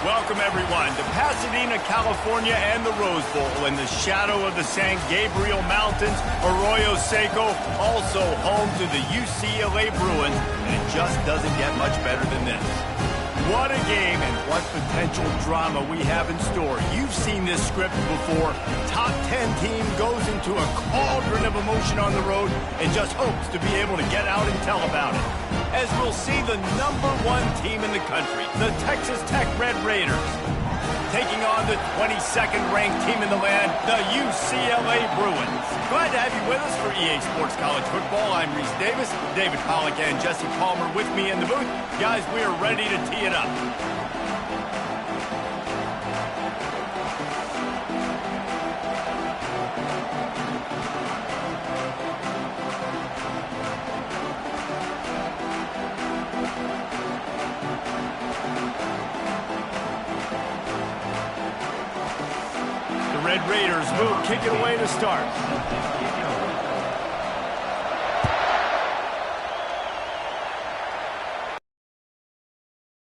Welcome, everyone, to Pasadena, California and the Rose Bowl in the shadow of the San Gabriel Mountains, Arroyo Seco, also home to the UCLA Bruins, and it just doesn't get much better than this. What a game and what potential drama we have in store. You've seen this script before. Top 10 team goes into a cauldron of emotion on the road and just hopes to be able to get out and tell about it. As we'll see the #1 team in the country, the Texas Tech Red Raiders, taking on the 22nd ranked team in the land, the UCLA Bruins. Glad to have you with us for EA Sports College Football. I'm Reese Davis, David Pollack and Jesse Palmer with me in the booth. Guys, we are ready to tee it up. Red Raiders will kick it away to start.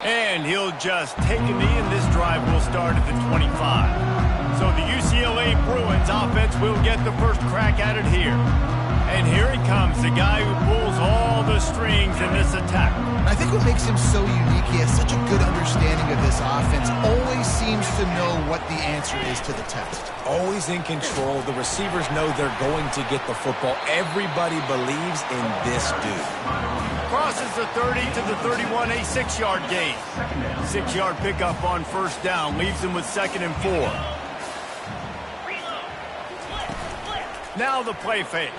And he'll just take a knee, and this drive will start at the 25. So the UCLA Bruins offense will get the first crack at it here. And here he comes, the guy who pulls all the strings in this attack. I think what makes him so unique, he has such a good understanding of this offense, always seems to know what the answer is to the test. Always in control. The receivers know they're going to get the football. Everybody believes in this dude. Crosses the 30 to the 31, a 6-yard gain. 6-yard pickup on first down, leaves him with 2nd and 4. Now the play fake.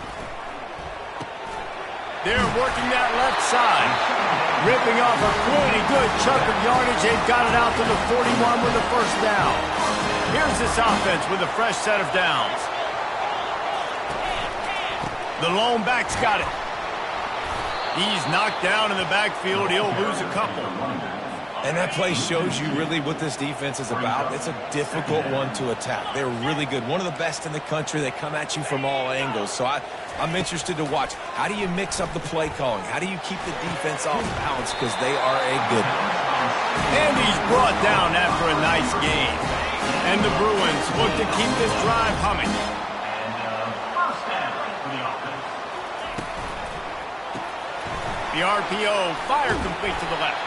They're working that left side. Ripping off a pretty good chunk of yardage. They've got it out to the 41 with the first down. Here's this offense with a fresh set of downs. The lone back's got it. He's knocked down in the backfield. He'll lose a couple. And that play shows you really what this defense is about. It's a difficult one to attack. They're really good. One of the best in the country. They come at you from all angles. So I'm interested to watch. How do you mix up the play calling? How do you keep the defense off balance? Because they are a good one. And he's brought down after a nice game. And the Bruins look to keep this drive humming. The RPO, fire complete to the left.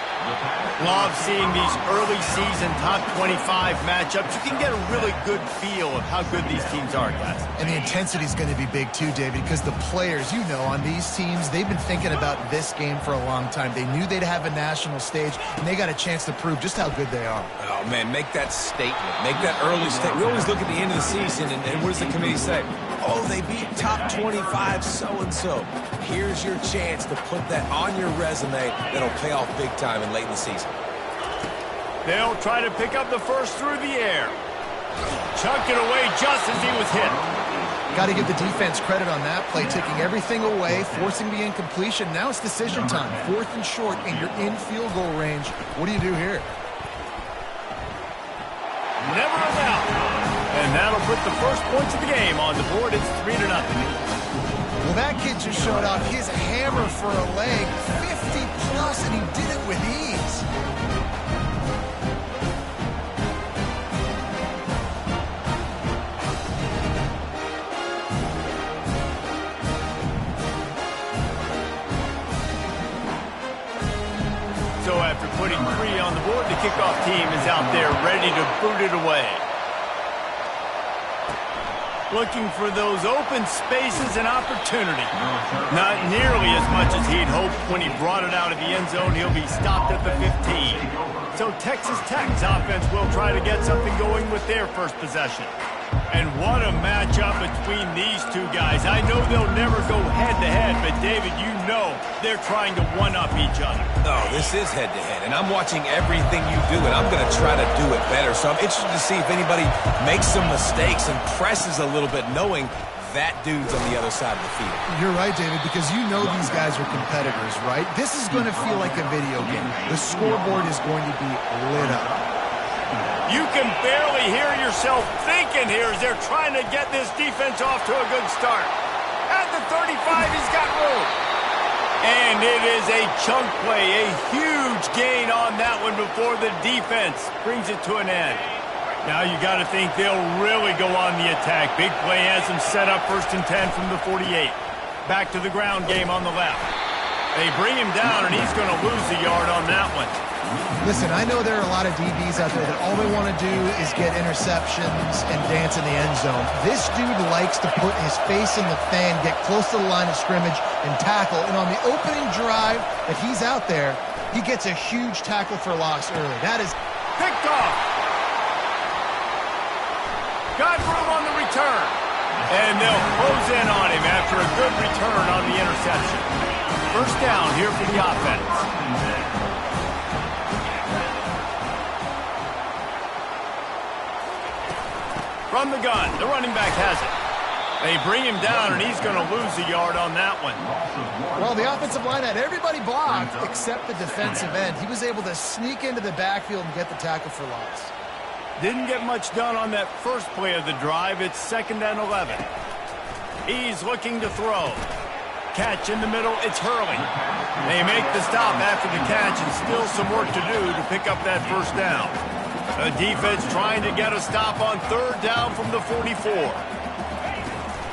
Love seeing these early season top 25 matchups. You can get a really good feel of how good these teams are, guys. And the intensity is going to be big too, David, because the players, you know, on these teams, they've been thinking about this game for a long time. They knew they'd have a national stage, and they got a chance to prove just how good they are. Oh, man, make that statement. Make that early statement. We always look at the end of the season, and what does the committee say? Oh, they beat top 25 so-and-so. Here's your chance to put that on your resume that'll pay off big time and late in the season. They'll try to pick up the first through the air. Chunked it away just as he was hit. Got to give the defense credit on that play, taking everything away, forcing the incompletion. Now it's decision time. 4th and short, and you're in field goal range. What do you do here? Never allowed. And that'll put the first points of the game on the board. It's 3-0. Well, that kid just showed off his hammer for a leg, 50-plus, and he did it with ease. So after putting 3 on the board, the kickoff team is out there ready to boot it away. Looking for those open spaces and opportunity. Not nearly as much as he'd hoped when he brought it out of the end zone. He'll be stopped at the 15. So Texas Tech's offense will try to get something going with their first possession. And what a matchup between these two guys. I know they'll never go head-to-head, but David, you know they're trying to one-up each other. Oh, this is head-to-head, and I'm watching everything you do, and I'm going to try to do it better. So I'm interested to see if anybody makes some mistakes and presses a little bit, knowing that dude's on the other side of the field. You're right, David, because you know these guys are competitors, right? This is going to feel like a video game. The scoreboard is going to be lit up. You can barely hear yourself thinking here as they're trying to get this defense off to a good start. At the 35, he's got room. And it is a chunk play, a huge gain on that one before the defense brings it to an end. Now you got to think they'll really go on the attack. Big play has them set up 1st and 10 from the 48. Back to the ground game on the left. They bring him down, and he's going to lose a yard on that one. Listen, I know there are a lot of DBs out there that all they want to do is get interceptions and dance in the end zone. This dude likes to put his face in the fan, get close to the line of scrimmage, and tackle. And on the opening drive that he's out there, he gets a huge tackle for loss early. That is picked off. Got room on the return. And they'll close in on him after a good return on the interception. 1st down here for the offense. From the gun, the running back has it. They bring him down, and he's going to lose a yard on that one. Well, the offensive line had everybody blocked except the defensive end. He was able to sneak into the backfield and get the tackle for loss. Didn't get much done on that first play of the drive. It's 2nd and 11. He's looking to throw. Catch in the middle, it's Hurley. They make the stop after the catch, and still some work to do to pick up that 1st down. The defense trying to get a stop on 3rd down from the 44.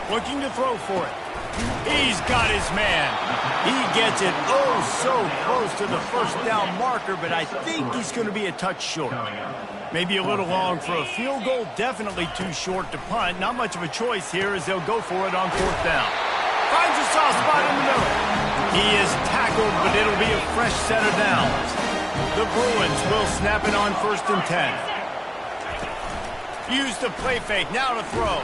Looking to throw for it. He's got his man. He gets it so close to the 1st down marker, but I think he's going to be a touch short. Maybe a little long for a field goal, definitely too short to punt. Not much of a choice here as they'll go for it on 4th down. Finds a soft spot in the middle. He is tackled, but it'll be a fresh set of downs. The Bruins will snap it on 1st and 10. Use the play fake, now to throw.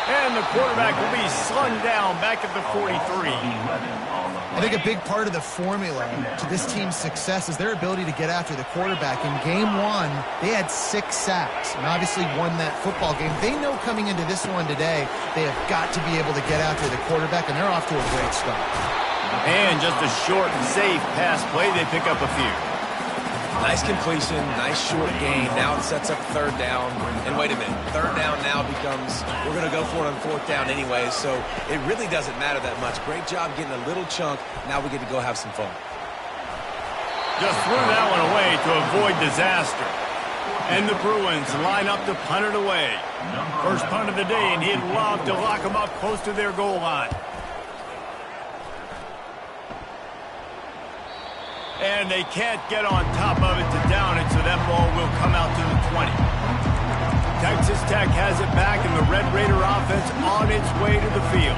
And the quarterback will be slung down back at the 43. I think a big part of the formula to this team's success is their ability to get after the quarterback. In game 1, they had 6 sacks and obviously won that football game. They know coming into this one today, they have got to be able to get after the quarterback, and they're off to a great start. And just a short, safe pass play, they pick up a few. Nice completion, nice short gain. Now it sets up 3rd down. And wait a minute, 3rd down now becomes, we're going to go for it on 4th down anyway, so it really doesn't matter that much. Great job getting a little chunk. Now we get to go have some fun. Just threw that one away to avoid disaster. And the Bruins line up to punt it away. First punt of the day, and he'd love to lock them up close to their goal line. And they can't get on top of it to down it, so that ball will come out to the 20. Texas Tech has it back, and the Red Raider offense on its way to the field.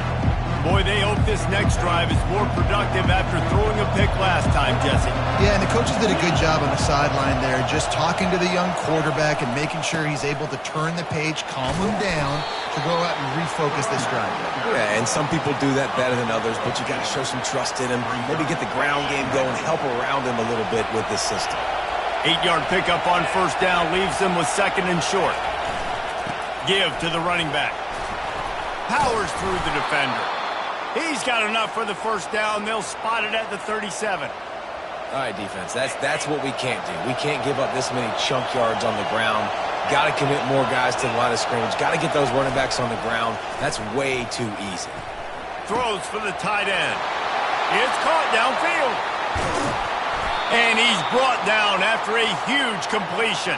Boy, they hope this next drive is more productive after throwing a pick last time, Jesse. Yeah, and the coaches did a good job on the sideline there, just talking to the young quarterback and making sure he's able to turn the page, calm him down, to go out and refocus this drive. Yeah, and some people do that better than others, but you got to show some trust in him. Maybe get the ground game going, help around him a little bit with this system. 8-yard pickup on 1st down leaves them with 2nd and short. Give to the running back. Powers through the defender. He's got enough for the 1st down. They'll spot it at the 37. All right, defense, that's what we can't do. We can't give up this many chunk yards on the ground. Got to commit more guys to the line of scrimmage. Got to get those running backs on the ground. That's way too easy. Throws for the tight end. It's caught downfield. And he's brought down after a huge completion.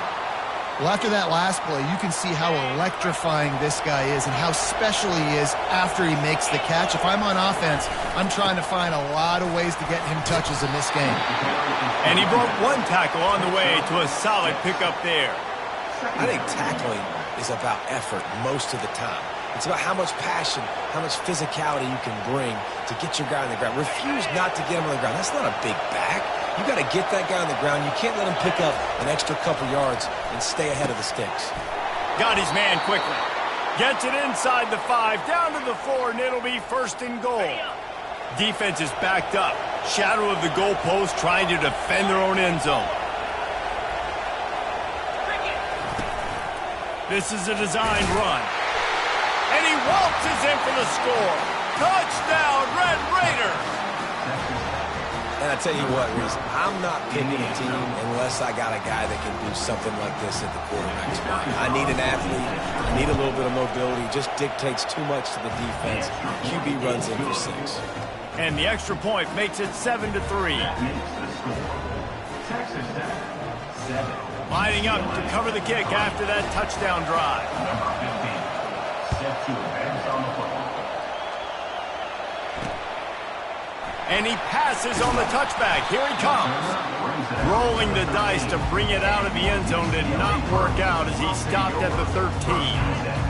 Well, after that last play, you can see how electrifying this guy is and how special he is after he makes the catch. If I'm on offense, I'm trying to find a lot of ways to get him touches in this game. And he broke 1 tackle on the way to a solid pickup there. I think tackling is about effort most of the time. It's about how much passion, how much physicality you can bring to get your guy on the ground. Refuse not to get him on the ground. That's not a big back. You got to get that guy on the ground. You can't let him pick up an extra couple yards and stay ahead of the sticks. Got his man quickly. Gets it inside the 5, down to the 4, and it'll be 1st and goal. Defense is backed up. Shadow of the goalpost trying to defend their own end zone. This is a designed run. And he waltzes in for the score. Touchdown, Red Raiders! And I tell you what, Reese, I'm not picking a team unless I got a guy that can do something like this at the quarterback spot. I need an athlete. I need a little bit of mobility. Just dictates too much to the defense. QB runs in for 6. And the extra point makes it 7-3. Lining up to cover the kick after that touchdown drive. And he passes on the touchback. Here he comes. Rolling the dice to bring it out of the end zone did not work out as he stopped at the 13.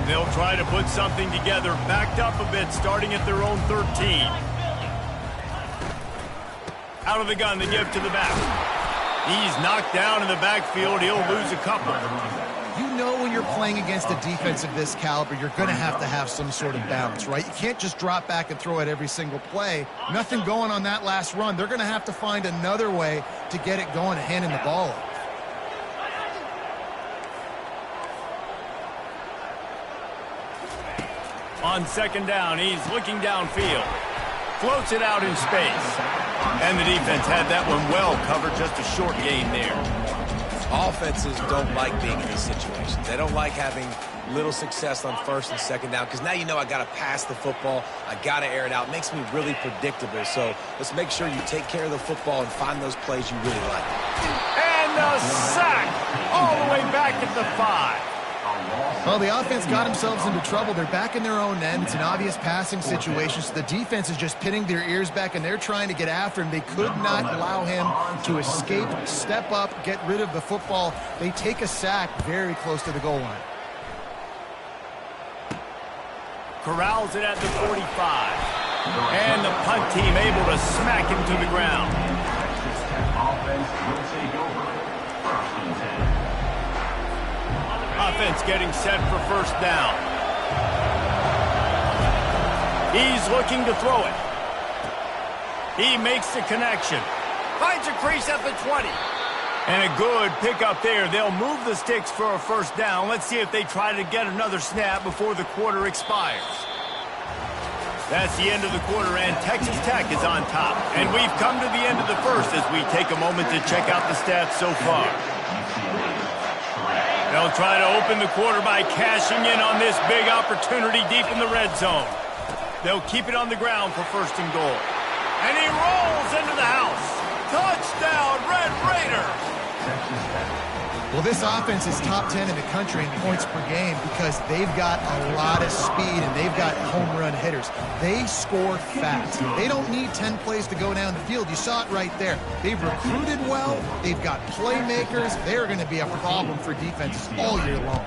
They'll try to put something together, backed up a bit, starting at their own 13. Out of the gun, the give to the back. He's knocked down in the backfield. He'll lose a couple. You know when you're playing against a defense of this caliber, you're going to have some sort of balance, right? You can't just drop back and throw it every single play. Nothing going on that last run. They're going to have to find another way to get it going and handing the ball off. On second down, he's looking downfield. Floats it out in space. And the defense had that one well covered, just a short gain there. Offenses don't like being in these situations. They don't like having little success on first and second down because now you know I got to pass the football. I got to air it out. It makes me really predictable. So let's make sure you take care of the football and find those plays you really like. And a sack all the way back at the 5. Well, the offense got themselves into trouble. They're back in their own end. It's an obvious passing situation, so the defense is just pinning their ears back, and they're trying to get after him. They could not allow him to escape, step up, get rid of the football. They take a sack very close to the goal line. Corrals it at the 45. And the punt team able to smack him to the ground. Offense will take over. First and 10. Offense getting set for first down. He's looking to throw it. He makes the connection. Finds a crease at the 20. And a good pickup there. They'll move the sticks for a first down. Let's see if they try to get another snap before the quarter expires. That's the end of the quarter, and Texas Tech is on top. And we've come to the end of the first as we take a moment to check out the stats so far. They'll try to open the quarter by cashing in on this big opportunity deep in the red zone. They'll keep it on the ground for first and goal. And he rolls into the house. Touchdown, Red Raiders! Well, this offense is top 10 in the country in points per game because they've got a lot of speed and they've got home run hitters. They score fast. They don't need 10 plays to go down the field. You saw it right there. They've recruited well. They've got playmakers. They're going to be a problem for defenses all year long.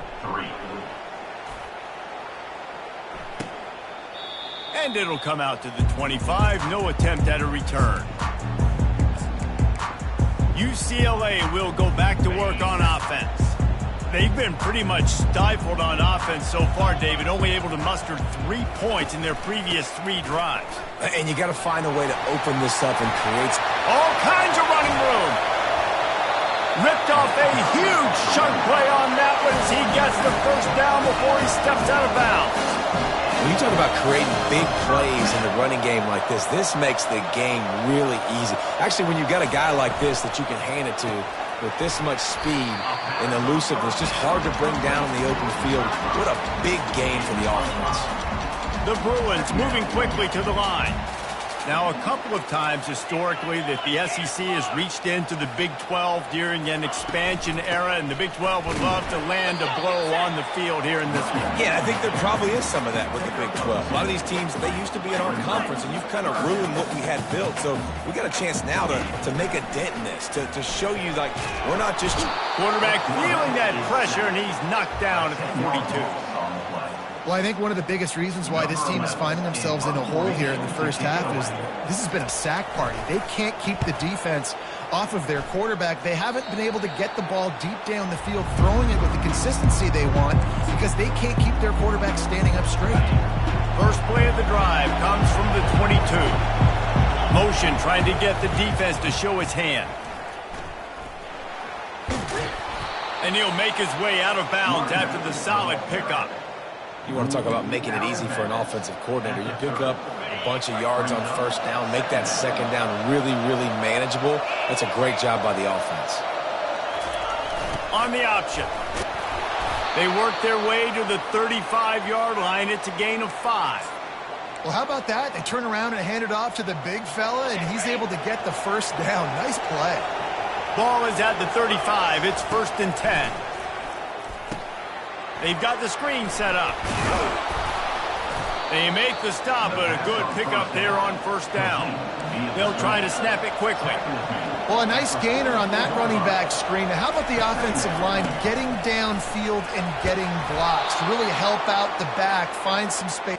And it'll come out to the 25. No attempt at a return. UCLA will go back to work on offense. They've been pretty much stifled on offense so far, David, only able to muster 3 points in their previous 3 drives. And you got to find a way to open this up and create all kinds of running room. Ripped off a huge chunk play on that one as he gets the first down before he steps out of bounds. When you talk about creating big plays in the running game like this makes the game really easy. Actually, when you've got a guy like this that you can hand it to with this much speed and elusiveness, just hard to bring down in the open field. What a big game for the offense. The Bruins moving quickly to the line. Now, a couple of times historically that the SEC has reached into the Big 12 during an expansion era, and the Big 12 would love to land a blow on the field here in this one. Yeah, I think there probably is some of that with the Big 12. A lot of these teams, they used to be in our conference, and you've kind of ruined what we had built. So we got a chance now to make a dent in this, to show you, like, we're not just... Quarterback feeling that pressure, and he's knocked down at the 42. Well, I think one of the biggest reasons why this team is finding themselves in a hole here in the first half is this has been a sack party. They can't keep the defense off of their quarterback. They haven't been able to get the ball deep down the field, throwing it with the consistency they want because they can't keep their quarterback standing up straight. First play of the drive comes from the 22. Motion trying to get the defense to show his hand. And he'll make his way out of bounds after the solid pickup. You want to talk about making it easy for an offensive coordinator. You pick up a bunch of yards on first down, make that second down really, really manageable. That's a great job by the offense. On the option. They work their way to the 35-yard line. It's a gain of 5. Well, how about that? They turn around and hand it off to the big fella, and he's able to get the first down. Nice play. Ball is at the 35. It's 1st and 10. They've got the screen set up. They make the stop, but a good pickup there on 1st down. They'll try to snap it quickly. Well, a nice gainer on that running back screen. Now, how about the offensive line getting downfield and getting blocks to really help out the back, find some space?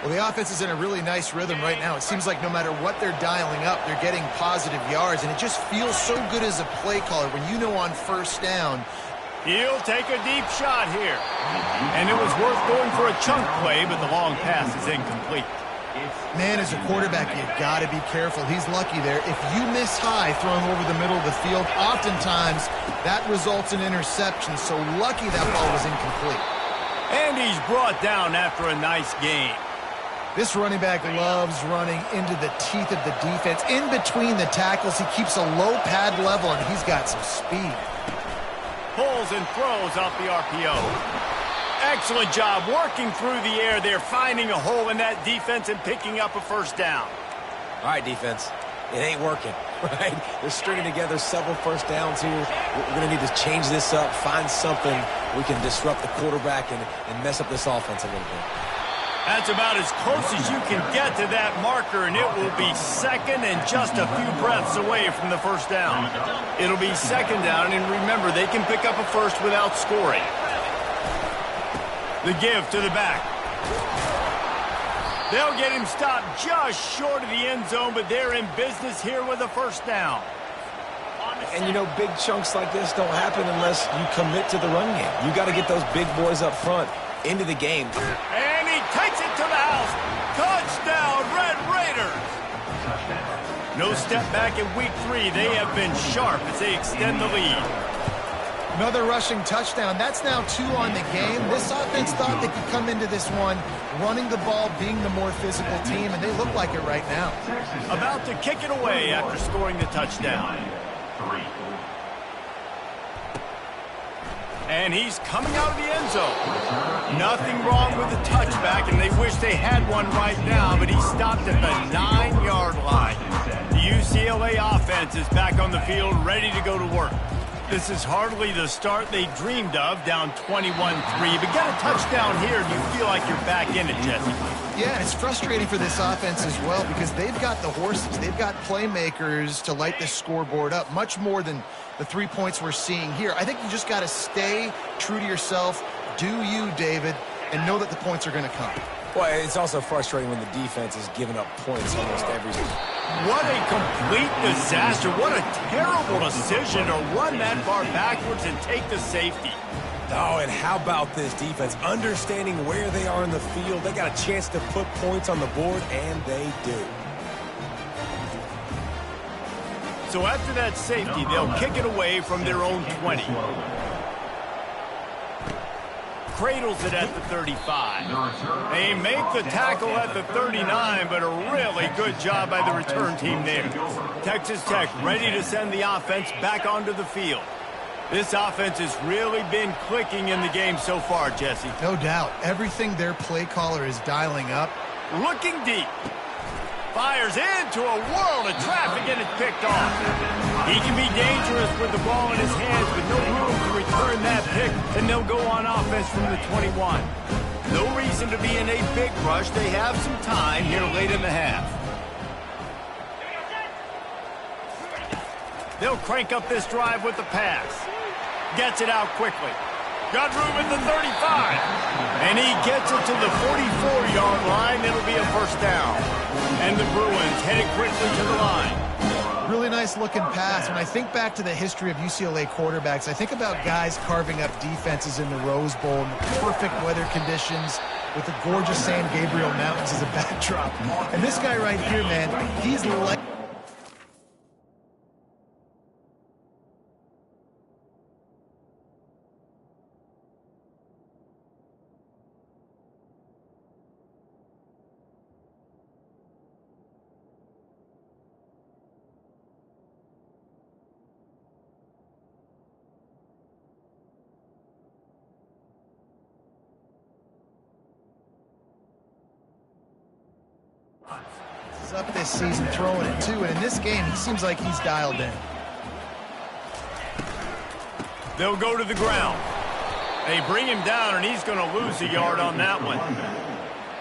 Well, the offense is in a really nice rhythm right now. It seems like no matter what they're dialing up, they're getting positive yards, and it just feels so good as a play caller when you know on 1st down. He'll take a deep shot here. And it was worth going for a chunk play, but the long pass is incomplete. Man, as a quarterback, you got to be careful. He's lucky there. If you miss high throwing over the middle of the field, oftentimes that results in interceptions. So lucky that ball was incomplete. And he's brought down after a nice game. This running back loves running into the teeth of the defense. In between the tackles, he keeps a low pad level, and he's got some speed. Pulls and throws off the RPO. Excellent job working through the air there, finding a hole in that defense and picking up a 1st down. All right, defense. It ain't working, right? They're stringing together several 1st downs here. We're going to need to change this up, find something we can disrupt the quarterback and mess up this offense a little bit. That's about as close as you can get to that marker, and it will be second and just a few breaths away from the first down. It'll be second down, and remember, they can pick up a first without scoring. The give to the back. They'll get him stopped just short of the end zone, but they're in business here with a first down. And, you know, big chunks like this don't happen unless you commit to the run game. You got to get those big boys up front into the game. And he takes it to the house. Touchdown, Red Raiders. No step back in week 3. They have been sharp as they extend the lead. Another rushing touchdown. That's now 2 on the game. This offense thought they could come into this one running the ball, being the more physical team, and they look like it right now. About to kick it away after scoring the touchdown. And he's coming out of the end zone. Nothing wrong with the touchback, and they wish they had one right now, but he stopped at the 9-yard line. The UCLA offense is back on the field, ready to go to work. This is hardly the start they dreamed of, down 21-3. But get a touchdown here, and you feel like you're back in it, Jesse. Yeah, and it's frustrating for this offense as well because they've got the horses. They've got playmakers to light this scoreboard up, much more than the 3 points we're seeing here. I think you just got to stay true to yourself, do you, David, and know that the points are going to come. Well, it's also frustrating when the defense is giving up points almost every season. What a complete disaster. What a terrible decision to run that far backwards and take the safety. Oh, and how about this defense? Understanding where they are in the field. They got a chance to put points on the board, and they do. So after that safety, they'll kick it away from their own 20. Cradles it at the 35. They make the tackle at the 39, but a really good job by the return team there. Texas Tech ready to send the offense back onto the field. This offense has really been clicking in the game so far, Jesse. No doubt. Everything their play caller is dialing up. Looking deep. Fires into a world of traffic, and it's picked off. He can be dangerous with the ball in his hands, but no room to return that pick, and they'll go on offense from the 21. No reason to be in a big rush. They have some time here late in the half. They'll crank up this drive with the pass. Gets it out quickly. Got room at the 35. And he gets it to the 44-yard line. It'll be a first down. And the Bruins headed quickly to the line. Really nice looking pass. When I think back to the history of UCLA quarterbacks, I think about guys carving up defenses in the Rose Bowl in the perfect weather conditions with the gorgeous San Gabriel Mountains as a backdrop. And this guy right here, man, he's like... up this season throwing it too, and in this game it seems like he's dialed in. They'll go to the ground. They bring him down, and he's going to lose a yard on that one.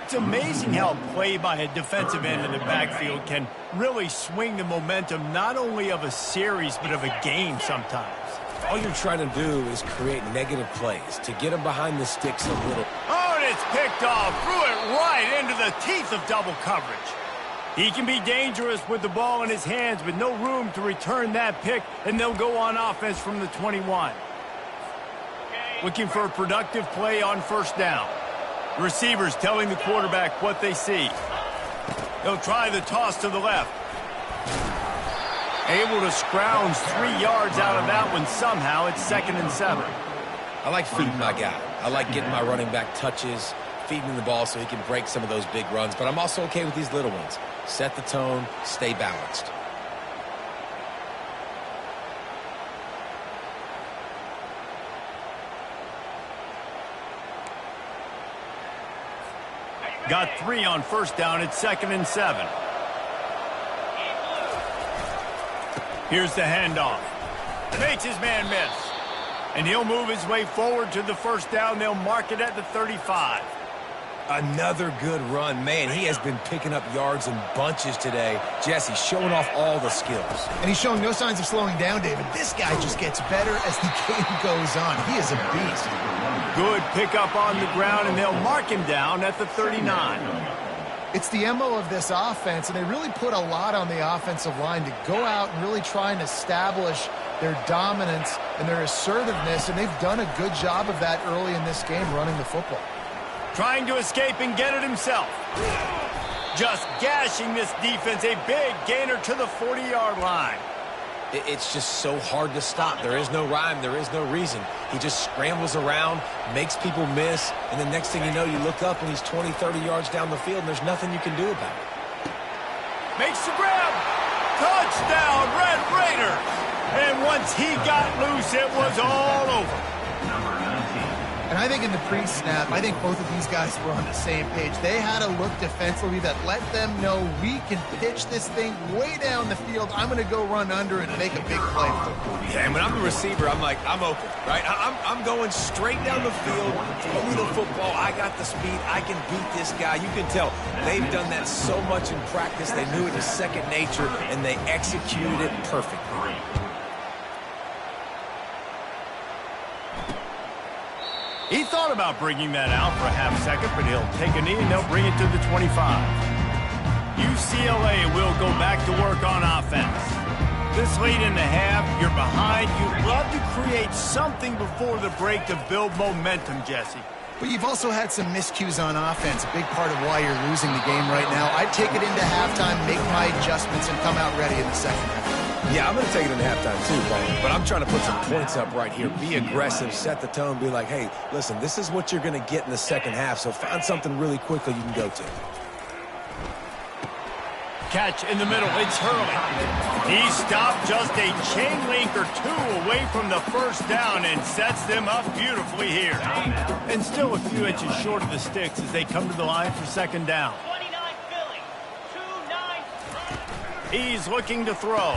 It's amazing how play by a defensive end in the backfield can really swing the momentum not only of a series but of a game sometimes. All you're trying to do is create negative plays to get them behind the sticks a little. Oh, and it's picked off. Threw it right into the teeth of double coverage. He can be dangerous with the ball in his hands, but no room to return that pick, and they'll go on offense from the 21. Looking for a productive play on first down. Receivers telling the quarterback what they see. They'll try the toss to the left. Able to scrounge 3 yards out of that one somehow. It's 2nd and 7. I like feeding my guy. I like getting my running back touches, feeding him the ball so he can break some of those big runs, but I'm also okay with these little ones. Set the tone, stay balanced. Got 3 on first down. It's 2nd and 7. Here's the handoff. Makes his man miss. And he'll move his way forward to the first down. They'll mark it at the 35. Another good run. Man, he has been picking up yards in bunches today. Jesse showing off all the skills. And he's showing no signs of slowing down, David. This guy just gets better as the game goes on. He is a beast. Good pickup on the ground, and they'll mark him down at the 39. It's the MO of this offense, and they really put a lot on the offensive line to go out and really try and establish their dominance and their assertiveness, and they've done a good job of that early in this game running the football. Trying to escape and get it himself. Just gashing this defense, a big gainer to the 40-yard line. It's just so hard to stop. There is no rhyme. There is no reason. He just scrambles around, makes people miss, and the next thing you know, you look up and he's 20, 30 yards down the field, and there's nothing you can do about it. Makes the grab. Touchdown, Red Raiders. And once he got loose, it was all over. And I think in the pre-snap, I think both of these guys were on the same page. They had a look defensively that let them know we can pitch this thing way down the field. I'm going to go run under and make a big play. Yeah, and when I'm the receiver, I'm like, I'm open, right? I'm going straight down the field, throw me the football. I got the speed. I can beat this guy. You can tell they've done that so much in practice. They knew it was second nature, and they executed it perfectly. He thought about bringing that out for a half second, but he'll take a knee and they'll bring it to the 25. UCLA will go back to work on offense. This late in the half, you're behind. You'd love to create something before the break to build momentum, Jesse. But you've also had some miscues on offense, a big part of why you're losing the game right now. I'd take it into halftime, make my adjustments, and come out ready in the second half. Yeah, I'm going to take it into halftime too, Paul. But I'm trying to put some points up right here. Be aggressive, set the tone, be like, hey, listen, this is what you're going to get in the second half, so find something really quickly you can go to. Catch in the middle. It's Hurley. He stopped just a chain link or two away from the first down and sets them up beautifully here. And still a few inches short of the sticks as they come to the line for second down. He's looking to throw.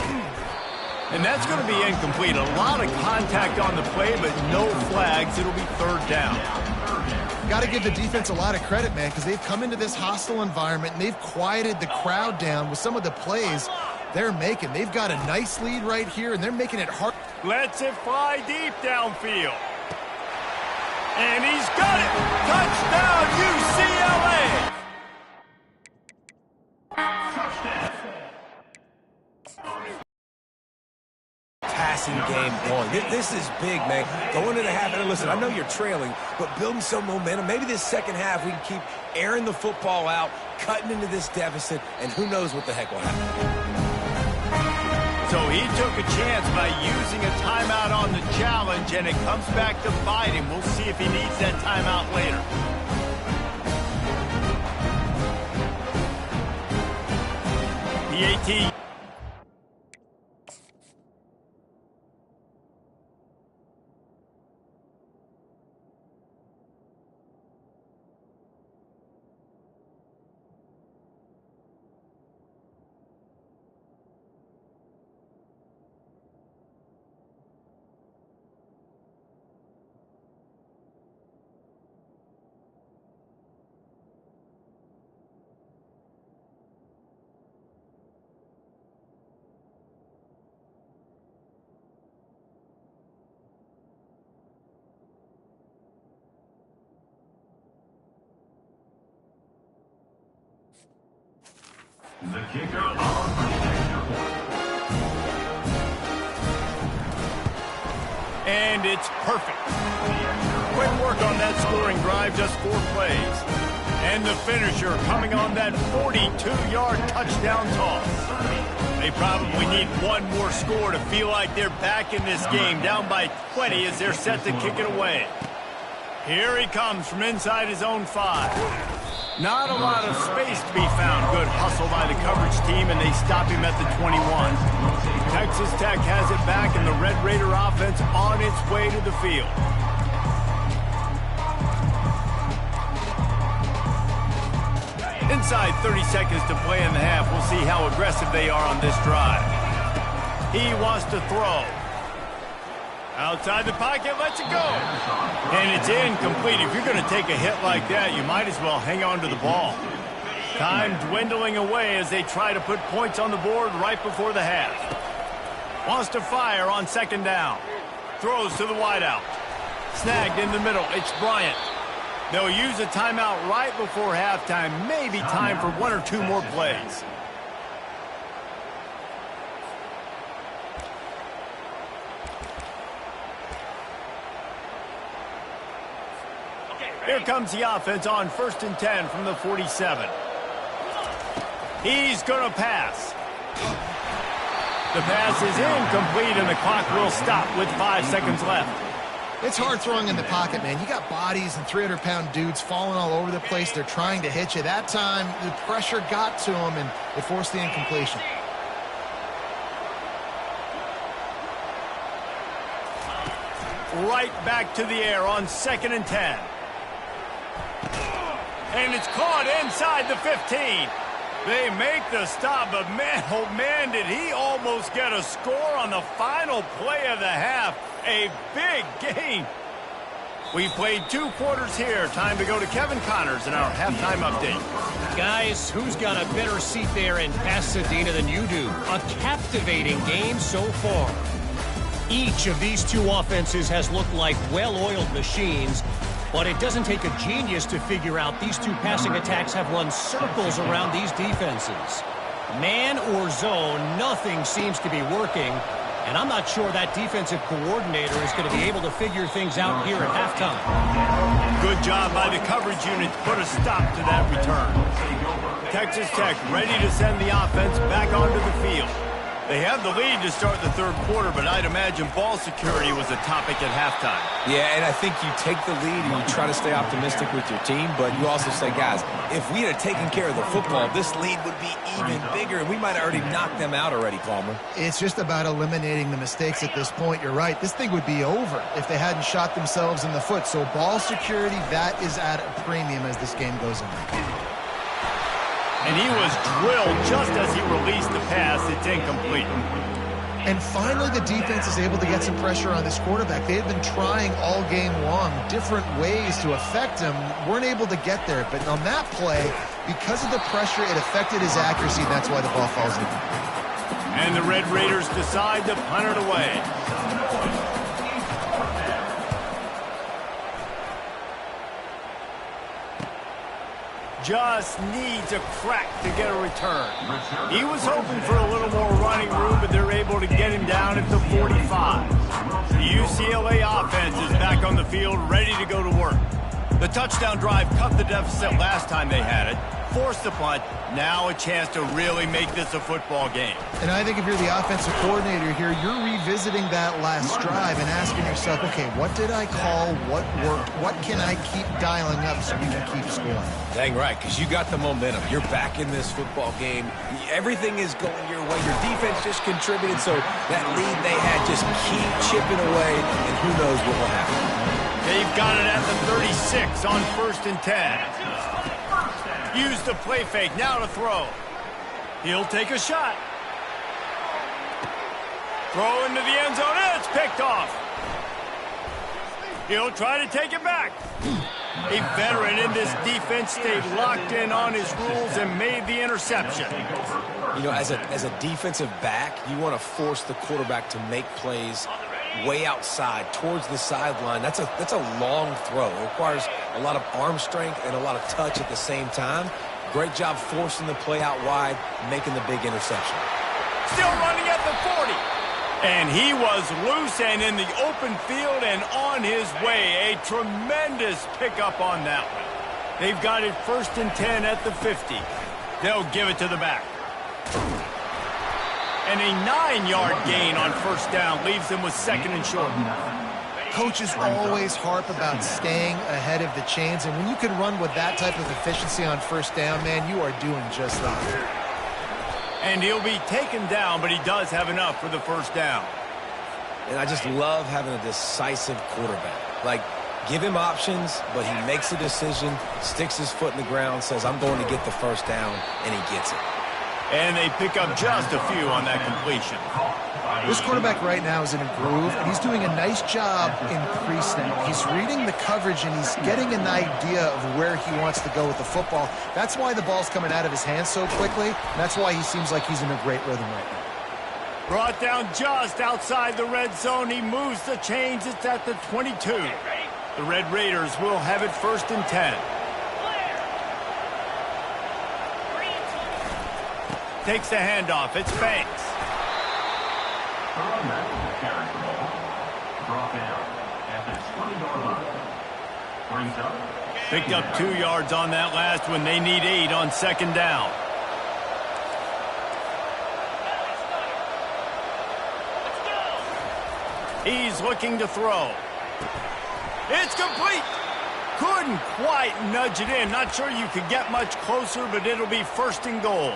And that's going to be incomplete. A lot of contact on the play, but no flags. It'll be third down. Got to give the defense a lot of credit, man, because they've come into this hostile environment and they've quieted the crowd down with some of the plays they're making. They've got a nice lead right here, and they're making it hard. Lets it fly deep downfield. And he's got it. Touchdown, UCLA. Passing game on. This is big, man. Going into the half, and listen, I know you're trailing, but building some momentum. Maybe this second half we can keep airing the football out, cutting into this deficit, and who knows what the heck will happen. So he took a chance by using a timeout on the challenge, and it comes back to bite him. We'll see if he needs that timeout later. The 18. The kicker on the And it's perfect. Quick work on that scoring drive, just 4 plays. And the finisher coming on that 42-yard touchdown toss. They probably need one more score to feel like they're back in this game, down by 20 as they're set to kick it away. Here he comes from inside his own 5. Not a lot of space to be found. Good hustle by the coverage team, and they stop him at the 21. Texas Tech has it back, and the Red Raider offense on its way to the field. Inside 30 seconds to play in the half. We'll see how aggressive they are on this drive. He wants to throw. Outside the pocket, lets it go. And it's incomplete. If you're going to take a hit like that, you might as well hang on to the ball. Time dwindling away as they try to put points on the board right before the half. Wants to fire on second down. Throws to the wideout. Snagged in the middle. It's Bryant. They'll use a timeout right before halftime. Maybe time for one or two more plays. Here comes the offense on 1st and 10 from the 47. He's going to pass. The pass is incomplete, and the clock will stop with 5 seconds left. It's hard throwing in the pocket, man. You got bodies and 300-pound dudes falling all over the place. They're trying to hit you. That time, the pressure got to him, and it forced the incompletion. Right back to the air on 2nd and 10. And it's caught inside the 15. They make the stop, but man, oh man, did he almost get a score on the final play of the half. A big gain. We played 2 quarters here. Time to go to Kevin Connors in our halftime update. Guys, who's got a better seat there in Pasadena than you do? A captivating game so far. Each of these 2 offenses has looked like well-oiled machines, but it doesn't take a genius to figure out these 2 passing attacks have run circles around these defenses. Man or zone, nothing seems to be working, and I'm not sure that defensive coordinator is going to be able to figure things out here at halftime. Good job by the coverage unit to put a stop to that return. Texas Tech ready to send the offense back onto the field. They have the lead to start the 3rd quarter, but I'd imagine ball security was a topic at halftime. Yeah, and I think you take the lead and you try to stay optimistic with your team, but you also say, guys, if we had taken care of the football, this lead would be even bigger, and we might have already knocked them out already, Palmer. It's just about eliminating the mistakes at this point. You're right. This thing would be over if they hadn't shot themselves in the foot. So ball security, that is at a premium as this game goes on. And he was drilled just as he released the pass. It's incomplete. And finally, the defense is able to get some pressure on this quarterback. They had been trying all game long different ways to affect him. Weren't able to get there. But on that play, because of the pressure, it affected his accuracy. That's why the ball falls in. And the Red Raiders decide to punt it away. Just needs a crack to get a return. He was hoping for a little more running room, but they're able to get him down at the 45. The UCLA offense is back on the field, ready to go to work. The touchdown drive cut the deficit last time they had it, forced the punt. Now a chance to really make this a football game. And I think if you're the offensive coordinator here, you're revisiting that last drive and asking yourself, okay, what did I call? What worked? What can I keep dialing up so we can keep scoring? Dang right, because you got the momentum. You're back in this football game. Everything is going your way. Your defense just contributed, so that lead they had, just keep chipping away, and who knows what will happen. They've got it at the 36 on 1st and 10. Use the play fake, now to throw. He'll take a shot. Throw into the end zone, and it's picked off. He'll try to take it back. A veteran in this defense stayed locked in on his rules and made the interception. You know, as a defensive back, you want to force the quarterback to make plays way outside towards the sideline. That's a long throw. It requires a lot of arm strength and a lot of touch at the same time. Great job forcing the play out wide, making the big interception. Still running at the 40. And he was loose and in the open field and on his way. A tremendous pickup on that one. They've got it 1st and 10 at the 50. They'll give it to the back. And a 9-yard gain on 1st down leaves them with 2nd and short. Coaches always harp about staying ahead of the chains, and when you can run with that type of efficiency on 1st down, man, you are doing just that. And he'll be taken down, but he does have enough for the 1st down. And I just love having a decisive quarterback. Like, give him options, but he makes a decision, sticks his foot in the ground, says, I'm going to get the 1st down, and he gets it. And they pick up just a few on that completion. This quarterback right now is in a groove, and he's doing a nice job in pre-snap. He's reading the coverage, and he's getting an idea of where he wants to go with the football. That's why the ball's coming out of his hands so quickly, and that's why he seems like he's in a great rhythm right now. Brought down just outside the red zone. He moves the chains. It's at the 22. The Red Raiders will have it 1st and 10. Takes the handoff. It's Banks. Picked up 2 yards on that last one. They need 8 on 2nd down. He's looking to throw. It's complete. Couldn't quite nudge it in. Not sure you could get much closer, but it'll be 1st and goal.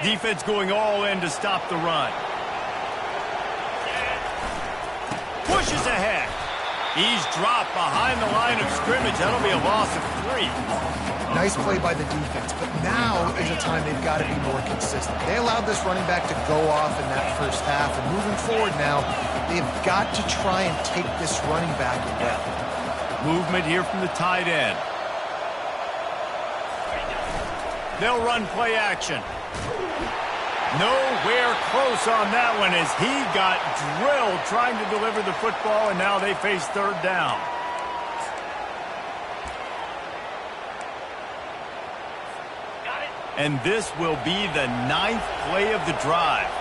Defense going all in to stop the run. Pushes ahead. He's dropped behind the line of scrimmage. That'll be a loss of 3. Nice play by the defense, but now is a time they've got to be more consistent. They allowed this running back to go off in that first half, and moving forward now, they've got to try and take this running back away. Movement here from the tight end. They'll run play action. Nowhere close on that one as he got drilled trying to deliver the football, and now they face 3rd down. And this will be the 9th play of the drive.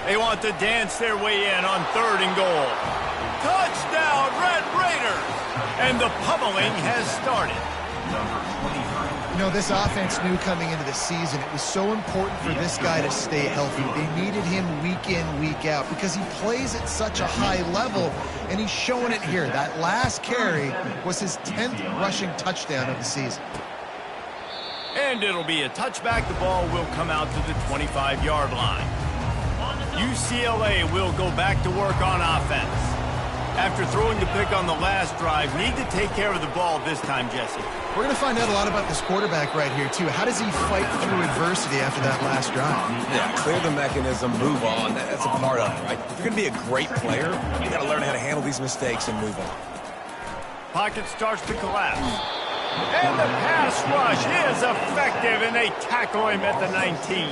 They want to dance their way in on 3rd and goal. Touchdown, Red Raiders! And the pummeling has started. You know, this offense knew coming into the season it was so important for this guy to stay healthy. They needed him week in, week out because he plays at such a high level, and he's showing it here. That last carry was his 10th rushing touchdown of the season. And it'll be a touchback. The ball will come out to the 25-yard line. UCLA will go back to work on offense. After throwing the pick on the last drive, need to take care of the ball this time, Jesse. We're going to find out a lot about this quarterback right here, too. How does he fight through adversity after that last drive? Yeah, clear the mechanism, move on. That's a part of it, right? If you're going to be a great player, you got to learn how to handle these mistakes and move on. Pocket starts to collapse. And the pass rush is effective, and they tackle him at the 19.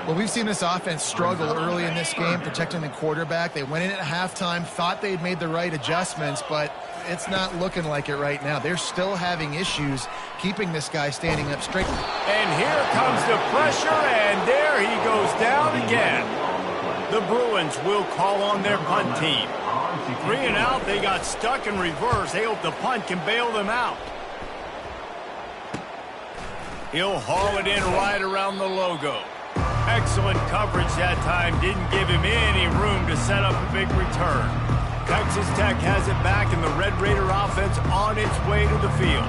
Well, we've seen this offense struggle early in this game, protecting the quarterback. They went in at halftime, thought they'd made the right adjustments, but it's not looking like it right now. They're still having issues keeping this guy standing up straight. And here comes the pressure, and there he goes down again. The Bruins will call on their punt team. 3 and out, they got stuck in reverse. They hope the punt can bail them out. He'll haul it in right around the logo. Excellent coverage that time. Didn't give him any room to set up a big return. Texas Tech has it back, and the Red Raider offense on its way to the field.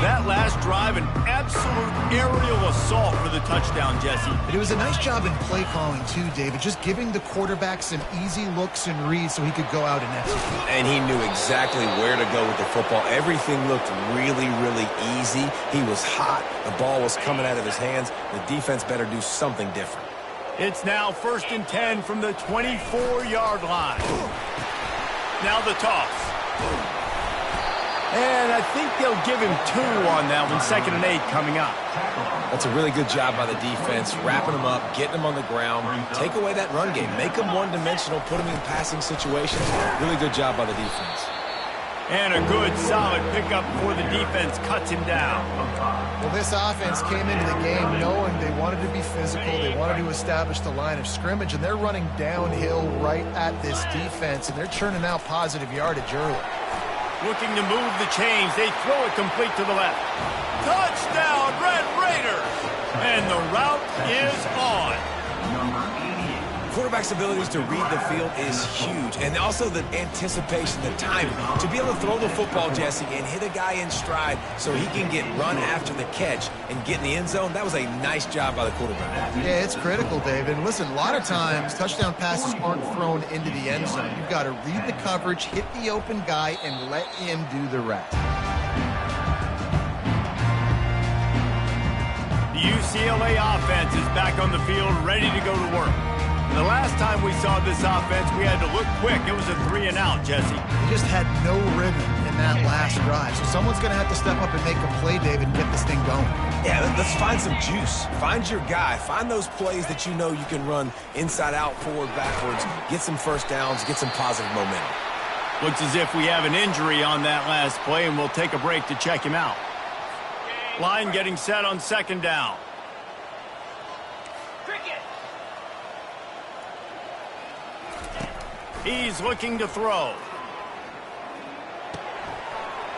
That last drive, an absolute aerial assault for the touchdown, Jesse. But it was a nice job in play calling, too, David, just giving the quarterback some easy looks and reads so he could go out and execute. And he knew exactly where to go with the football. Everything looked really, really easy. He was hot. The ball was coming out of his hands. The defense better do something different. It's now 1st and 10 from the 24-yard line. Now the toss. And I think they'll give him 2 on that one. 2nd and 8 coming up. That's a really good job by the defense, wrapping them up, getting them on the ground. Take away that run game. Make them one-dimensional, put them in passing situations. Really good job by the defense. And a good, solid pickup for the defense. Cuts him down. Well, this offense came into the game knowing they wanted to be physical. They wanted to establish the line of scrimmage, and they're running downhill right at this defense, and they're churning out positive yardage early. Looking to move the chains. They throw it complete to the left. Touchdown, Red Raiders! And the route is on. Quarterback's abilities to read the field is huge. And also the anticipation, the timing. To be able to throw the football, Jesse, and hit a guy in stride so he can get run after the catch and get in the end zone, that was a nice job by the quarterback. Yeah, it's critical, David. And listen, a lot of times touchdown passes aren't thrown into the end zone. You've got to read the coverage, hit the open guy, and let him do the rest. The UCLA offense is back on the field, ready to go to work. And the last time we saw this offense, we had to look quick. It was a 3-and-out, Jesse. They just had no rhythm in that last drive. So someone's going to have to step up and make a play, David, and get this thing going. Yeah, let's find some juice. Find your guy. Find those plays that you know you can run inside out, forward, backwards. Get some first downs. Get some positive momentum. Looks as if we have an injury on that last play, and we'll take a break to check him out. Line getting set on 2nd down. He's looking to throw.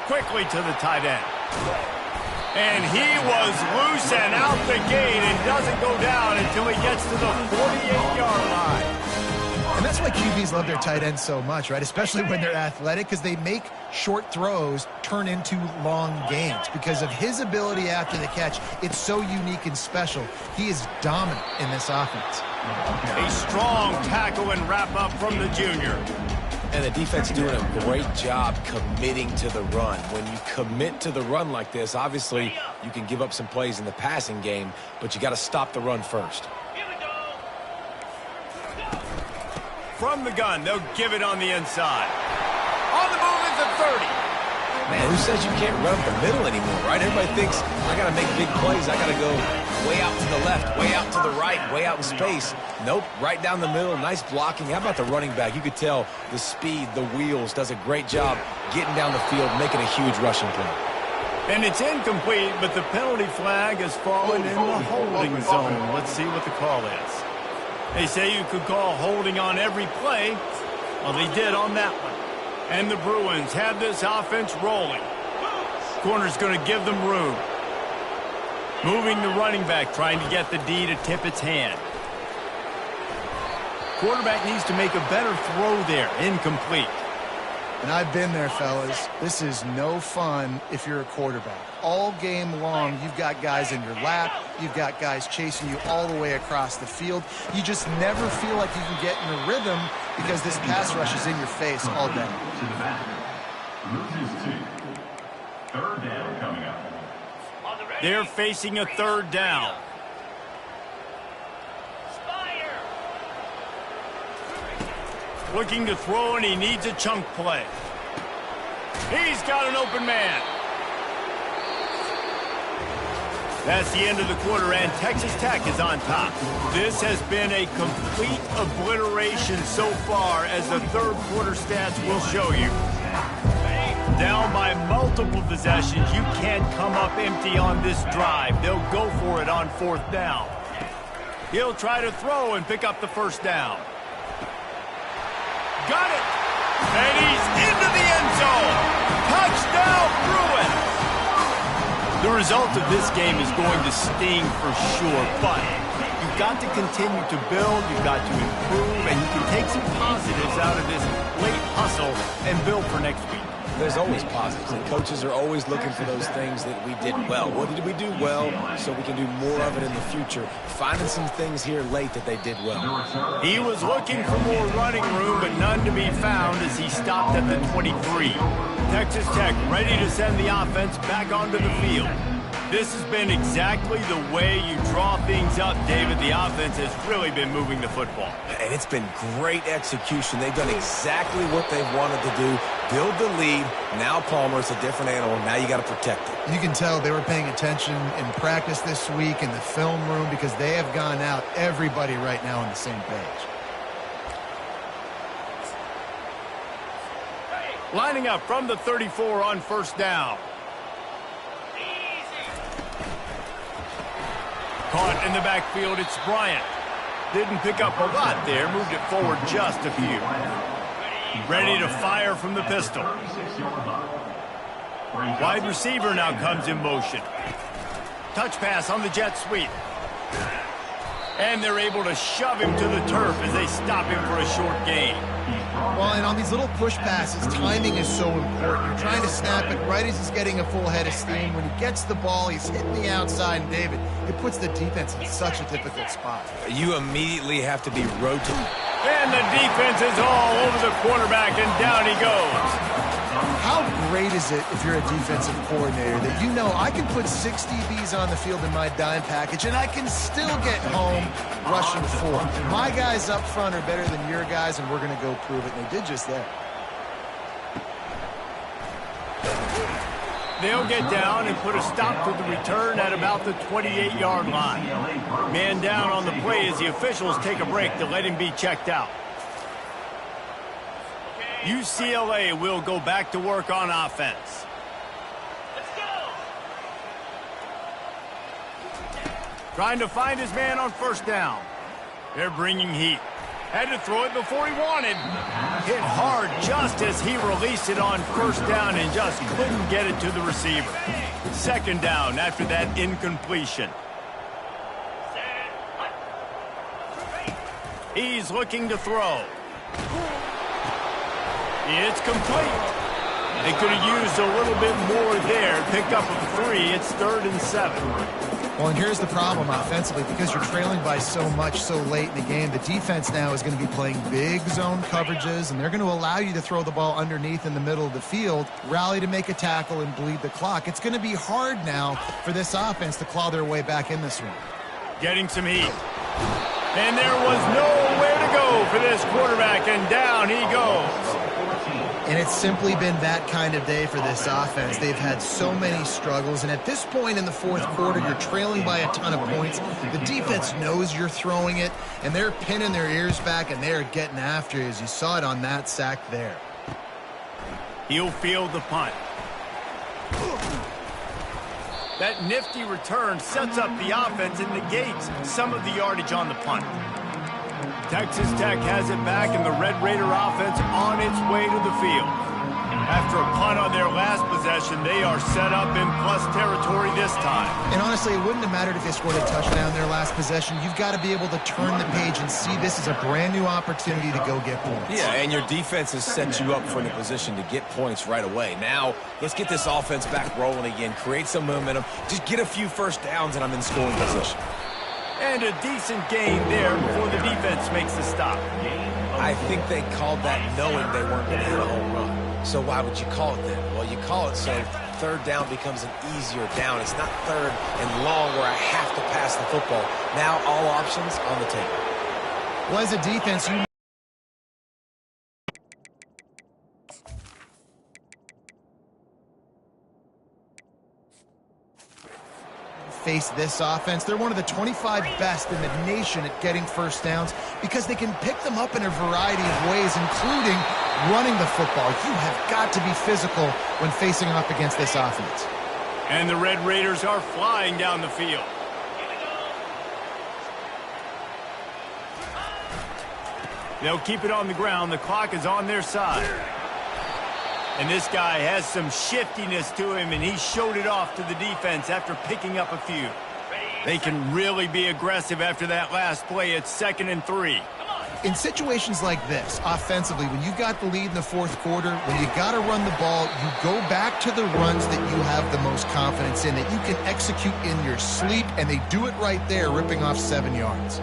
Quickly to the tight end. And he was loose and out the gate and doesn't go down until he gets to the 48-yard line. And that's why QBs love their tight ends so much, right? Especially when they're athletic, because they make short throws turn into long gains. Because of his ability after the catch, it's so unique and special. He is dominant in this offense. A strong tackle and wrap-up from the junior. And the defense doing a great job committing to the run. When you commit to the run like this, obviously you can give up some plays in the passing game, but you got to stop the run first. From the gun, they'll give it on the inside. On the move is the 30. Man, who says you can't run up the middle anymore, right? Everybody thinks, I got to make big plays. I got to go way out to the left, way out to the right, way out in space. Nope, right down the middle, nice blocking. How about the running back? You could tell the speed, the wheels, does a great job getting down the field, making a huge rushing play. And it's incomplete, but the penalty flag has fallen in the holding zone. Let's see what the call is. They say you could call holding on every play. Well, they did on that one. And the Bruins have this offense rolling. Corner's going to give them room. Moving the running back, trying to get the D to tip its hand. Quarterback needs to make a better throw there. Incomplete. And I've been there, fellas. This is no fun if you're a quarterback. All game long, you've got guys in your lap. You've got guys chasing you all the way across the field. You just never feel like you can get in a rhythm because this pass rush is in your face all day. To the back. Loses 2. 3rd down coming up. They're facing a 3rd down. Looking to throw, and he needs a chunk play. He's got an open man. That's the end of the quarter, and Texas Tech is on top. This has been a complete obliteration so far, as the 3rd quarter stats will show you. Down by multiple possessions, you can't come up empty on this drive. They'll go for it on 4th down. He'll try to throw and pick up the 1st down. Got it! And he's into the end zone! Touchdown, Bruins! The result of this game is going to sting for sure, but you've got to continue to build, you've got to improve, and you can take some positives out of this late hustle and build for next week. There's always positives, and coaches are always looking for those things that we did well. What did we do well so we can do more of it in the future? Finding some things here late that they did well. He was looking for more running room, but none to be found as he stopped at the 23. Texas Tech ready to send the offense back onto the field. This has been exactly the way you draw things up, David. The offense has really been moving the football. And it's been great execution. They've done exactly what they've wanted to do. Build the lead. Now Palmer is a different animal. Now you got to protect it. You can tell they were paying attention in practice this week in the film room because they have gone out, everybody right now on the same page. Lining up from the 34 on 1st down. Caught in the backfield, it's Bryant. Didn't pick up a lot there, moved it forward just a few. Ready to fire from the pistol. Wide receiver now comes in motion. Touch pass on the jet sweep. And they're able to shove him to the turf as they stop him for a short gain. Well, and on these little push passes, timing is so important. You're trying to snap it right as he's getting a full head of steam. When he gets the ball, he's hitting the outside, and David, it puts the defense in such a difficult spot. You immediately have to be rotating. And the defense is all over the quarterback, and down he goes. How great is it if you're a defensive coordinator that you know I can put 6 DBs on the field in my dime package and I can still get home rushing 4. My guys up front are better than your guys, and we're going to go prove it, and they did just that. They'll get down and put a stop to the return at about the 28-yard line. Man down on the play as the officials take a break to let him be checked out. UCLA will go back to work on offense. Trying to find his man on first down. They're bringing heat. Had to throw it before he wanted. Hit hard just as he released it on first down and just couldn't get it to the receiver. Second down after that incompletion. He's looking to throw. It's complete. They could have used a little bit more there. Picked up a 3. It's 3rd and 7. Well, and here's the problem offensively. Because you're trailing by so much so late in the game, the defense now is going to be playing big zone coverages, and they're going to allow you to throw the ball underneath in the middle of the field, rally to make a tackle, and bleed the clock. It's going to be hard now for this offense to claw their way back in this one. Getting some heat. And there was nowhere to go for this quarterback, and down he goes. And it's simply been that kind of day for this offense. They've had so many struggles, and at this point in the fourth quarter, you're trailing by a ton of points. The defense knows you're throwing it, and they're pinning their ears back, and they're getting after you, as you saw it on that sack there. He'll field the punt. That nifty return sets up the offense and negates some of the yardage on the punt. Texas Tech has it back, and the Red Raider offense on its way to the field. After a punt on their last possession, they are set up in plus territory this time. And honestly, it wouldn't have mattered if they scored a touchdown their last possession. You've got to be able to turn the page and see this as a brand new opportunity to go get points. Yeah, and your defense has set you up for the position to get points right away. Now, let's get this offense back rolling again, create some momentum, just get a few first downs, and I'm in scoring position. And a decent gain there before the defense makes the stop. I think they called that knowing they weren't going to hit a home run. So why would you call it then? Well, you call it so third down becomes an easier down. It's not third and long where I have to pass the football. Now all options on the table. Well, as a defense, you face this offense. They're one of the 25 best in the nation at getting first downs because they can pick them up in a variety of ways, including running the football. You have got to be physical when facing off against this offense. And the Red Raiders are flying down the field. They'll keep it on the ground. The clock is on their side. And this guy has some shiftiness to him, and he showed it off to the defense after picking up a few. They can really be aggressive after that last play. It's 2nd and 3. In situations like this, offensively, when you've got the lead in the fourth quarter, when you got to run the ball, you go back to the runs that you have the most confidence in, that you can execute in your sleep, and they do it right there, ripping off 7 yards.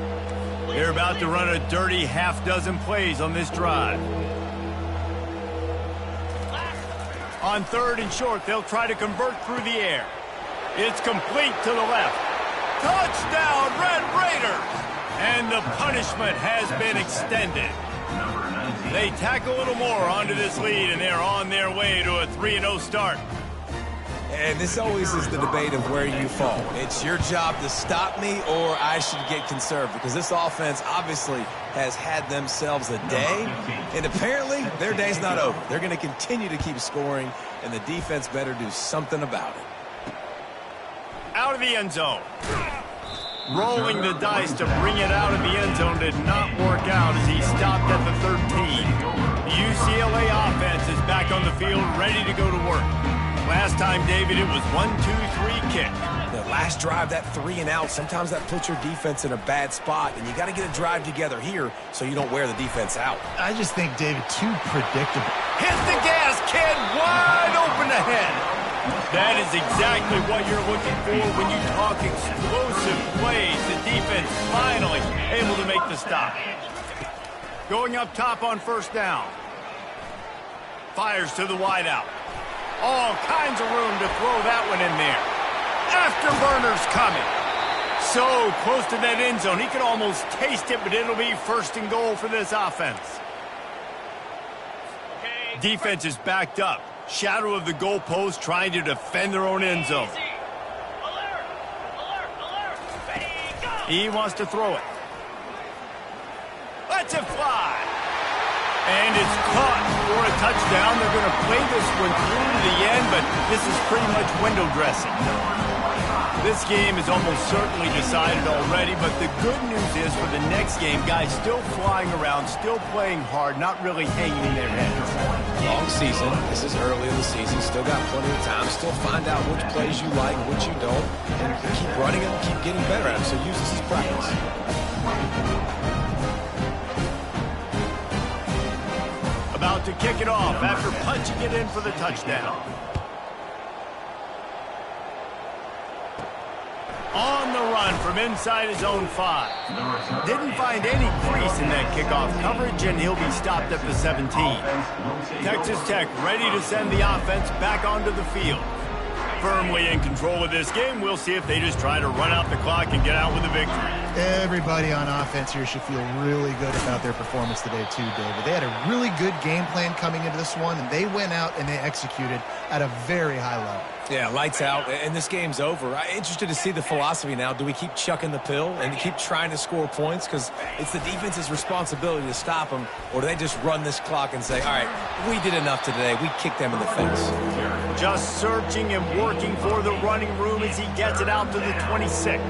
They're about to run a dirty half-dozen plays on this drive. On 3rd and short, they'll try to convert through the air. It's complete to the left. Touchdown, Red Raiders! And the punishment has been extended. They tack a little more onto this lead, and they're on their way to a 3-0 start. And this always is the debate of where you fall. It's your job to stop me, or I should get conserved, because this offense obviously has had themselves a day, and apparently their day's not over. They're going to continue to keep scoring, and the defense better do something about it. Out of the end zone. Rolling the dice to bring it out of the end zone did not work out as he stopped at the 13. The UCLA offense is back on the field, ready to go to work. Last time, David, it was 1-2-3 kick. The last drive, that 3 and out, sometimes that puts your defense in a bad spot, and you got to get a drive together here so you don't wear the defense out. I just think, David, too predictable. Hit the gas, kid, wide open ahead. That is exactly what you're looking for when you talk explosive plays. The defense finally able to make the stop. Going up top on first down. Fires to the wideout. All kinds of room to throw that one in there. Afterburner's coming. So close to that end zone. He could almost taste it, but it'll be 1st and goal for this offense. Defense is backed up. Shadow of the goalpost trying to defend their own end zone. He wants to throw it. Lets it fly. And it's caught for a touchdown. They're going to play this one through to the end, but this is pretty much window dressing. This game is almost certainly decided already, but the good news is for the next game, guys still flying around, still playing hard, not really hanging in their heads. Long season. This is early in the season. Still got plenty of time. Still find out which plays you like, which you don't, and keep running them, keep getting better at them. So use this as practice. About to kick it off after punching it in for the touchdown. On the run from inside his own 5. Didn't find any crease in that kickoff coverage, and he'll be stopped at the 17. Texas Tech ready to send the offense back onto the field. Firmly in control of this game. We'll see if they just try to run out the clock and get out with a victory. Everybody on offense here should feel really good about their performance today too, David. They had a really good game plan coming into this one, and they went out and they executed at a very high level. Yeah, lights out, and this game's over. I'm interested to see the philosophy now. Do we keep chucking the pill and keep trying to score points? Because it's the defense's responsibility to stop them, or do they just run this clock and say, all right, we did enough today. We kicked them in the face. Just searching and working for the running room as he gets it out to the 26.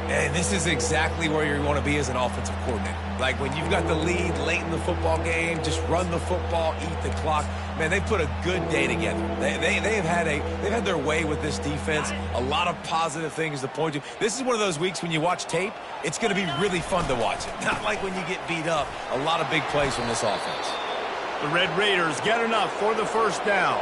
And this is exactly where you want to be as an offensive coordinator. Like when you've got the lead late in the football game, just run the football, eat the clock. Man, they put a good day together. They've had their way with this defense. A lot of positive things to point to. This is one of those weeks when you watch tape, it's going to be really fun to watch it. Not like when you get beat up. A lot of big plays from this offense. The Red Raiders get enough for the 1st down.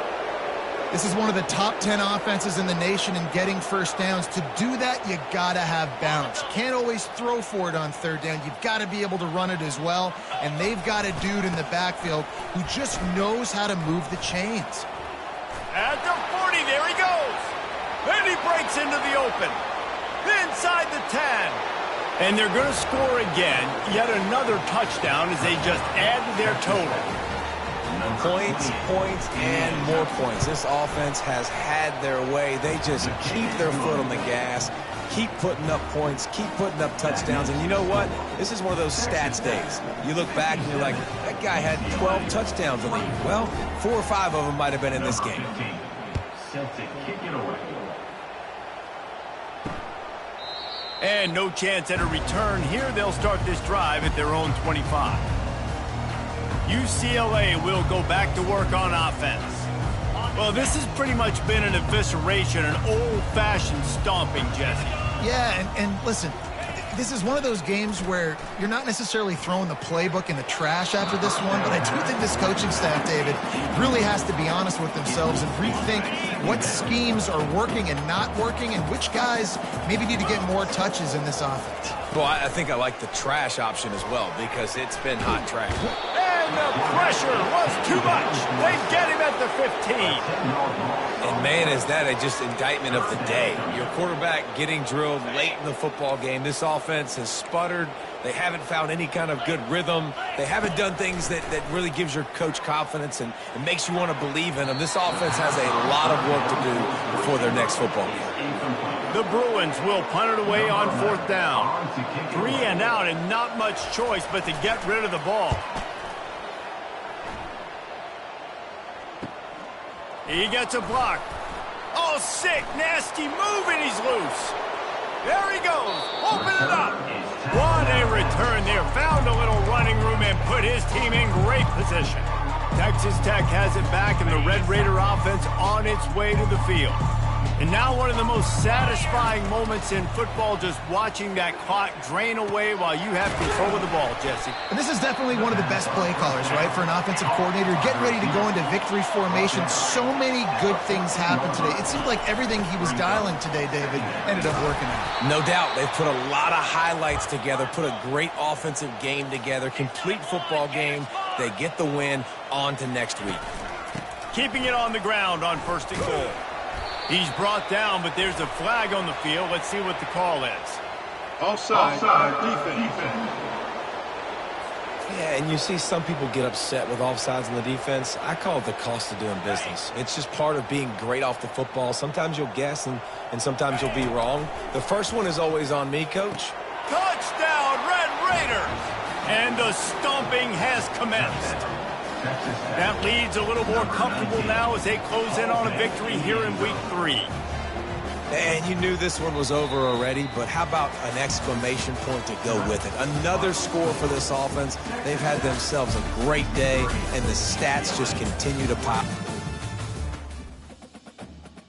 This is one of the top 10 offenses in the nation in getting 1st downs. To do that, you got to have balance. You can't always throw for it on 3rd down. You've got to be able to run it as well. And they've got a dude in the backfield who just knows how to move the chains. At the 40, there he goes. Then he breaks into the open. Inside the 10. And they're going to score again. Yet another touchdown as they just add to their total. Points, points, and more points. This offense has had their way. They just keep their foot on the gas, keep putting up points, keep putting up touchdowns. And you know what? This is one of those stats days. You look back and you're like, that guy had 12 touchdowns on the year. Well, 4 or 5 of them might have been in this game. And no chance at a return here. They'll start this drive at their own 25. UCLA will go back to work on offense. Well, this has pretty much been an evisceration, an old-fashioned stomping, Jesse. Yeah, and listen, this is one of those games where you're not necessarily throwing the playbook in the trash after this one, but I do think this coaching staff, David, really has to be honest with themselves and rethink what schemes are working and not working and which guys maybe need to get more touches in this offense. Well, I think I like the trash option as well because it's been hot trash. And the pressure was too much. They get him at the 15. And, man, is that just indictment of the day. Your quarterback getting drilled late in the football game. This offense has sputtered. They haven't found any kind of good rhythm. They haven't done things that really gives your coach confidence and makes you want to believe in them. This offense has a lot of work to do before their next football game. The Bruins will punt it away on 4th down. 3 and out and not much choice but to get rid of the ball. He gets a block. Oh, sick, nasty move, and he's loose. There he goes. Open it up. What a return there. Found a little running room and put his team in great position. Texas Tech has it back, and the Red Raider offense on its way to the field. And now one of the most satisfying moments in football, just watching that clock drain away while you have control of the ball, Jesse. And this is definitely one of the best play callers, right, for an offensive coordinator. Getting ready to go into victory formation. So many good things happened today. It seemed like everything he was dialing today, David, ended up working out. No doubt. They've put a lot of highlights together, put a great offensive game together, complete football game. They get the win. On to next week. keeping it on the ground on 1st and goal. He's brought down, but there's a flag on the field. Let's see what the call is. Offside. Defense. Yeah, and you see some people get upset with offsides in the defense. I call it the cost of doing business. It's just part of being great off the football. Sometimes you'll guess, and sometimes you'll be wrong. The first one is always on me, Coach. Touchdown, Red Raiders! And the stomping has commenced. That lead's a little more comfortable now as they close in on a victory here in Week 3. And you knew this one was over already, but how about an exclamation point to go with it? Another score for this offense. They've had themselves a great day, and the stats just continue to pop.